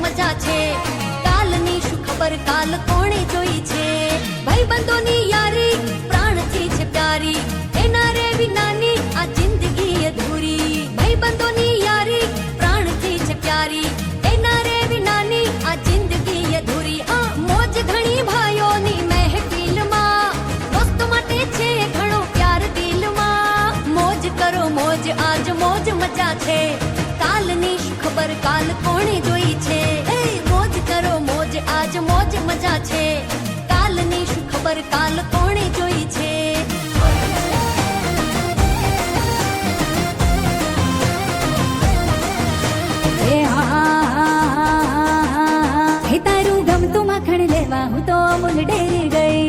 મજા છે. કાલની શું ખબર કાલ કોણે જોઈ છે. ભાઈબંધોની યારી પ્રાણથી છે પ્યારી, એના રે વિનાની આ જિંદગી અધૂરી. ભાઈબંધોની યારી પ્રાણથી છે પ્યારી, એના રે વિનાની આ જિંદગી અધૂરી. મોજ ઘણી ભાઈઓની મહેફિલમાં, દોસ્તો માટે છે ઘણો પ્યાર દિલમાં. મોજ કરો મોજ આજ મોજ મજા છે. કાલની શું ખબર કાલ કોણે જોઈ છે. મોજ કરો મોજ આજ મોજ મજા છે. કાલની શું ખબર કાલ કોણે જોઈ છે. હે તારું ગમતું માખણ લેવા હું તો અમૂલ ડેરી ગઈ.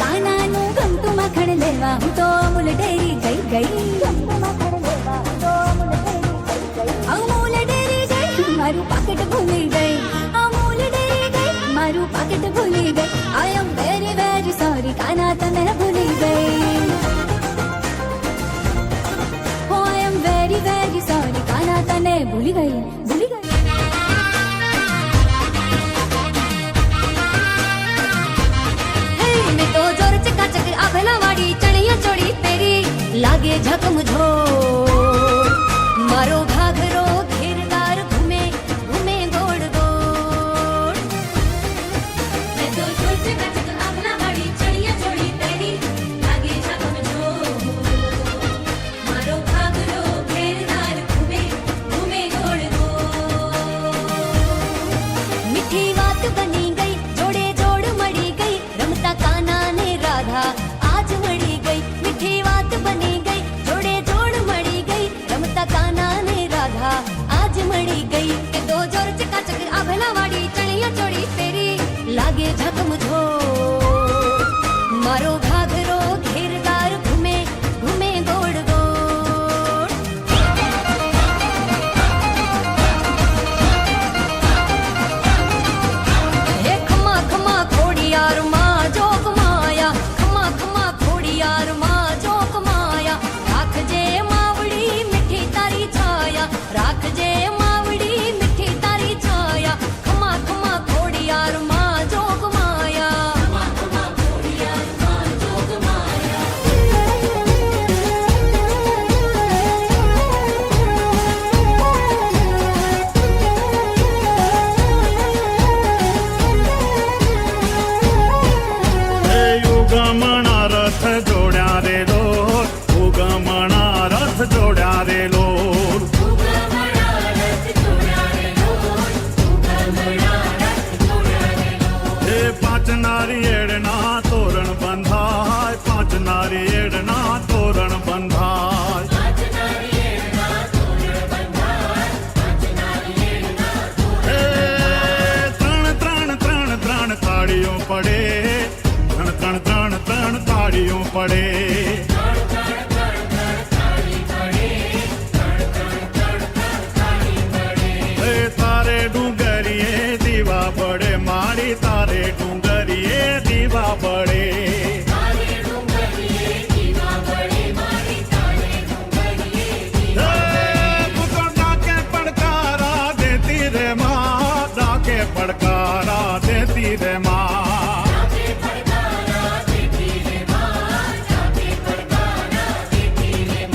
કાનાનું ગમતું માખણ લેવા હું તો અમૂલ ડેરી ગઈ. અમૂલ ડેરી ગઈ મારું પાકેટ ભૂલી ગઈ. અમૂલ ડેરી ગઈ મારું પાકેટ ભૂલી ગઈ. આઈ એમ વેરી વેરી સોરી કાના તને ભૂલી ગઈ. ઓ આઈ એમ વેરી વેરી સોરી કાના તને ભૂલી ગઈ. ભૂલી ગઈ. મેં તો જોર ચકાચક આભલા વાળી ચણિયા ચોળી પહેરી, લાગે ઝકમઝો મારો ઘાઘરો ઘેરદાર ઘૂમે ઘૂમે ગોળ ગોળ. મેં તો જોર ચકાચક આભલા વાળી ચણિયા ચોળી પહેરી, લાગે ઝકમઝો મારો ઘાઘરો ઘેરદાર ઘૂમે ઘૂમે ગોળ ગોળ. મીઠી વાત બની ગઈ જોડે જોડ મળી ગઈ, રમતા કાના ને રાધા આજ મળી ગઈ. મીઠી વાત બની ગઈ જોડે જોડ મળી ગઈ, રમતા કાના ને રાધા આજ મળી ગઈ. કે તો જોર ચકાચક આભલા વાળી ચણિયા ચોળી પહેરી, લાગે ઝકમઝો મારો ઘાઘરો ઘેરદાર ઘૂમે ઘૂમે ગોળ ગોળ. હે ખમા ખમા ખોડિયાર માં જોગ માયા, ખમા ખમા ખોડિયાર માં જોગ માયા. રાખજે માવડી મીઠી તારી છાયા, રાખજે માવડી મીઠી તારી છાયા. ખમા ખમા ખોડિયાર માં જોગ માયા. ખમા ખમા ખોડિયાર માં જોગ માયા. ઉગમણા રથ જોડ્યા રે લોર, ઉગમણા રથ જોડ્યા રે લોર. એ પાંચ નારિયેળના તોરણ બંધાય, પાંચ નારિયેળના તોરણ બંધાય. એ ત્રણ ત્રણ ત્રણ ત્રણ તાળીઓ પડે, ત્રણ ત્રણ ત્રણ ત્રણ તાળીઓ પડે. એ તારે ડુંગરીએ દીવા પડે મારી, તારે ડુંગરીએ દીવા પડે. એ તું તો ડાકે પડકારા દેતી રે માં, ડાકે પડકાર